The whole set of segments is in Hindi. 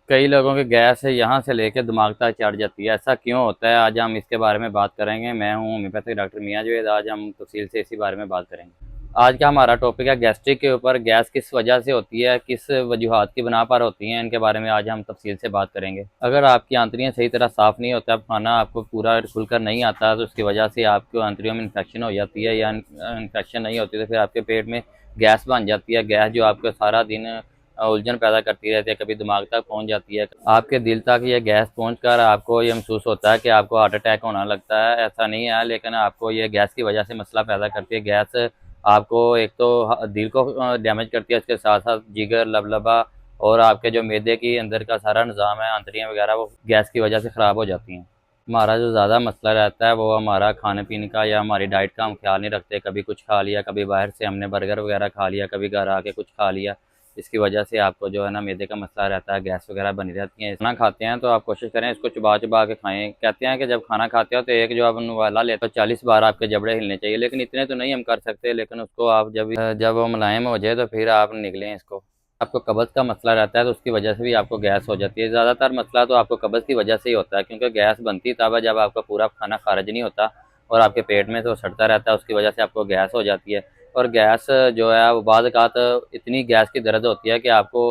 कई लोगों के गैस यहाँ से लेकर दिमाग तक चढ़ जाती है, ऐसा क्यों होता है? आज हम इसके बारे में बात करेंगे। मैं हूँ होम्योपैथिक डॉक्टर मियां जावेद। आज हम तफसील से इसी बारे में बात करेंगे। आज का हमारा टॉपिक है गैस्ट्रिक के ऊपर। गैस किस वजह से होती है, किस वजूहात की बिना पर होती हैं, इनके बारे में आज हम तफसील से बात करेंगे। अगर आपकी आंतड़ियाँ सही तरह साफ़ नहीं होता, खाना आपको पूरा खुलकर नहीं आता, तो उसकी वजह से आपको आंतड़ियों में इन्फेक्शन हो जाती है, या इन्फेक्शन नहीं होती तो फिर आपके पेट में गैस बन जाती है। गैस जो आपको सारा दिन उलझन पैदा करती रहती है, कभी दिमाग तक पहुंच जाती है, आपके दिल तक ये गैस पहुंचकर आपको ये महसूस होता है कि आपको हार्ट अटैक होना लगता है। ऐसा नहीं है, लेकिन आपको ये गैस की वजह से मसला पैदा करती है। गैस आपको एक तो दिल को डैमेज करती है, इसके साथ साथ जिगर, लबलबा और आपके जो मैदे की अंदर का सारा निज़ाम है, आंतड़ियाँ वगैरह, वो गैस की वजह से ख़राब हो जाती हैं। हमारा जो ज़्यादा मसला रहता है वो हमारा खाने पीने का या हमारी डाइट का हम ख्याल नहीं रखते। कभी कुछ खा लिया, कभी बाहर से हमने बर्गर वगैरह खा लिया, कभी घर आके कुछ खा लिया, इसकी वजह से आपको जो है ना मैदे का मसला रहता है, गैस वगैरह बनी रहती है। खाना खाते हैं तो आप कोशिश करें इसको चबा चबा के खाएं। कहते हैं कि जब खाना खाते हो तो एक जो आप वाला लेते हो 40 बार आपके जबड़े हिलने चाहिए, लेकिन इतने तो नहीं हम कर सकते। लेकिन उसको आप जब वो मुलायम हो जाए तो फिर आप निकलें इसको। आपको कब्ज़ का मसला रहता है तो उसकी वजह से भी आपको गैस हो जाती है। ज़्यादातर मसला तो आपको कब्ज़ की वजह से ही होता है, क्योंकि गैस बनती तब है जब आपका पूरा खाना खारिज नहीं होता और आपके पेट में तो सड़ता रहता है, उसकी वजह से आपको गैस हो जाती है। और गैस जो है वो बाद औक़ात इतनी गैस की दर्द होती है कि आपको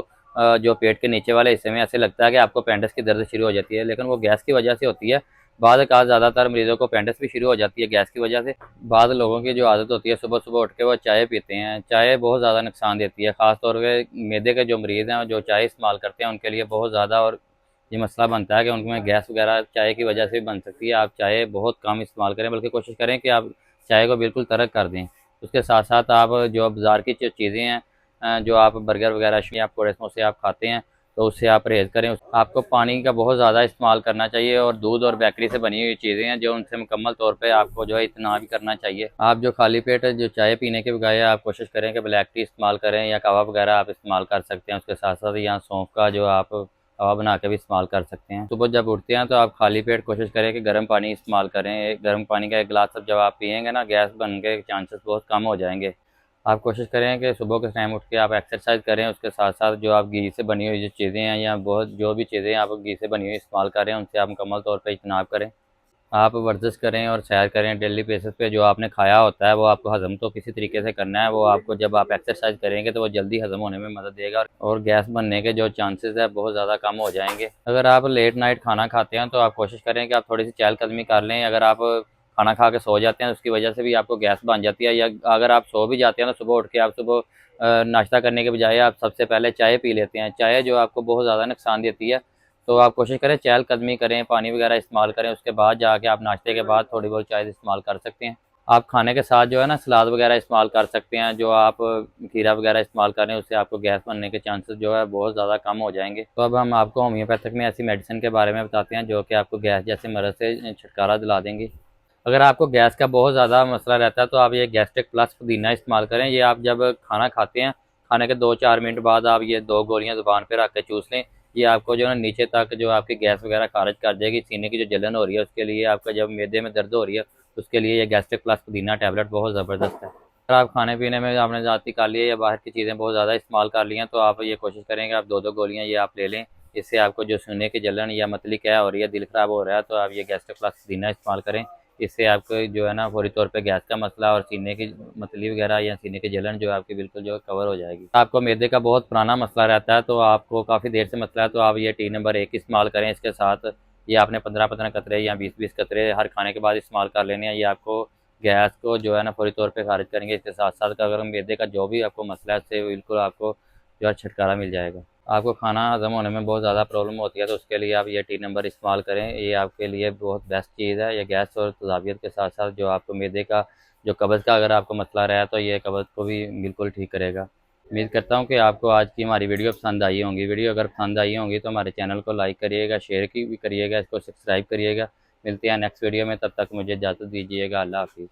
जो पेट के नीचे वाले हिस्से में ऐसे लगता है कि आपको अपेंडिक्स की दर्द शुरू हो जाती है, लेकिन वो गैस की वजह से होती है। बाद औक़ात ज़्यादातर मरीज़ों को अपेंडिक्स भी शुरू हो जाती है गैस की वजह से। बाद लोगों की जो आदत होती है सुबह सुबह उठ के वो चाय पीते हैं। चाय बहुत ज़्यादा नुकसान देती है, ख़ास तौर पे मैदे के जो मरीज़ हैं जो चाय इस्तेमाल करते हैं उनके लिए बहुत ज़्यादा और ये मसला बनता है कि उनमें गैस वगैरह चाय की वजह से भी बन सकती है। आप चाय बहुत कम इस्तेमाल करें, बल्कि कोशिश करें कि आप चाय को बिल्कुल तर्क कर दें। उसके साथ साथ आप जो बाज़ार की जो चीज़ें हैं, जो आप बर्गर वगैरह या पूरे समोसे आप खाते हैं, तो उससे आप परहेज़ करें। आपको पानी का बहुत ज़्यादा इस्तेमाल करना चाहिए, और दूध और बेकरी से बनी हुई चीज़ें हैं जो उनसे मुकम्मल तौर पे आपको जो है इतना भी करना चाहिए। आप जो खाली पेट जो चाय पीने के बजाय आप कोशिश करें कि ब्लैक टी इस्तेमाल करें, या कहवा वगैरह आप इस्तेमाल कर सकते हैं। उसके साथ साथ या सौंफ का जो आप कहवा बना के भी इस्तेमाल कर सकते हैं। सुबह जब उठते हैं तो आप खाली पेट कोशिश करें कि गर्म पानी इस्तेमाल करें। गर्म पानी का एक गिलास जब आप पिएंगे ना, गैस बनने के चांसेस बहुत कम हो जाएंगे। आप कोशिश करें कि सुबह के टाइम उठ के आप एक्सरसाइज करें। उसके साथ साथ जो आप घी से बनी हुई जो चीज़ें हैं, या बहुत जो भी चीज़ें आप घी से बनी हुई इस्तेमाल कर रहे हैं, उनसे आप मुकम्मल तौर पे इज्तनाब करें। आप वर्जिश करें और सैर करें डेली बेसिस पे। जो आपने खाया होता है वो आपको हज़म तो किसी तरीके से करना है, वो आपको जब आप एक्सरसाइज करेंगे तो वो जल्दी हज़म होने में मदद देगा, और गैस बनने के जो चांसेस है बहुत ज़्यादा कम हो जाएंगे। अगर आप लेट नाइट खाना खाते हैं तो आप कोशिश करें कि आप थोड़ी सी चहलकदमी कर लें। अगर आप खाना खा के सो जाते हैं तो उसकी वजह से भी आपको गैस बन जाती है, या अगर आप सो भी जाते हैं तो सुबह उठ के आप सुबह नाश्ता करने के बजाय आप सबसे पहले चाय पी लेते हैं। चाय जो आपको बहुत ज़्यादा नुकसान देती है, तो आप कोशिश करें चहलकदमी करें, पानी वगैरह इस्तेमाल करें। उसके बाद जाके आप नाश्ते के बाद थोड़ी बहुत चाय इस्तेमाल कर सकते हैं। आप खाने के साथ जो है ना सलाद वगैरह इस्तेमाल कर सकते हैं। जो आप खीरा वगैरह इस्तेमाल करें, उससे आपको गैस बनने के चांसेस जो है बहुत ज़्यादा कम हो जाएंगे। तो अब हम आपको होम्योपैथिक में ऐसी मेडिसिन के बारे में बताते हैं जो कि आपको गैस जैसे मर्ज़ से छुटकारा दिला देंगी। अगर आपको गैस का बहुत ज़्यादा मसला रहता है तो आप ये गैस्ट्रिक प्लस पुदीना इस्तेमाल करें। ये आप जब खाना खाते हैं, खाने के 2-4 मिनट बाद आप ये 2 गोलियाँ ज़ुबान पे रख के चूस लें। ये आपको जो है ना नीचे तक जो आपकी गैस वगैरह खारिज कर देगी। सीने की जो जलन हो रही है उसके लिए, आपका जब मैदे में दर्द हो रही है उसके लिए ये गैस्ट्रिक प्लस पुदीना टैबलेट बहुत ज़बरदस्त है। अगर आप खाने पीने में आपने ज़्यादती कर ली है या बाहर की चीज़ें बहुत ज़्यादा इस्तेमाल कर ली हैं, तो आप ये कोशिश करें कि आप 2-2 गोलियाँ ये आप ले लें। इससे आपको जो सीने की जलन या मतली क्या हो रही है, दिल ख़राब हो रहा है, तो आप ये गैस्ट्रिक प्लस पुदीना इस्तेमाल करें। इससे आपको जो है ना फौरी तौर पे गैस का मसला और सीने की मतली वगैरह या सीने की जलन जो है आपकी बिल्कुल जो है कवर हो जाएगी। आपको मैदे का बहुत पुराना मसला रहता है, तो आपको काफ़ी देर से मसला है, तो आप ये टी नंबर 1 इस्तेमाल करें। इसके साथ ये आपने 15-15 कतरे या 20-20 कतरे हर खाने के बाद इस्तेमाल कर लेने हैं। ये आपको गैस को जो है ना फौरी तौर पे खारिज करेंगे। इसके साथ साथ अगर मैदे का जो भी आपको मसला है उससे बिल्कुल आपको जो है छुटकारा मिल जाएगा। आपको खाना हज़म होने में बहुत ज़्यादा प्रॉब्लम होती है, तो उसके लिए आप ये टी नंबर इस्तेमाल करें। ये आपके लिए बहुत बेस्ट चीज़ है। ये गैस और तेज़ाबियत के साथ साथ जो आपको मैदे का जो कब्ज़ का अगर आपको मसला रहा है तो ये कब्ज़ को भी बिल्कुल ठीक करेगा। उम्मीद करता हूँ कि आपको आज की हमारी वीडियो पसंद आई होंगी। वीडियो अगर पसंद आई होंगी तो हमारे चैनल को लाइक करिएगा, शेयर की भी करिएगा, इसको सब्सक्राइब करिएगा। मिलते हैं नेक्स्ट वीडियो में, तब तक मुझे इजाज़त दीजिएगा। अल्लाह हाफ़िज़।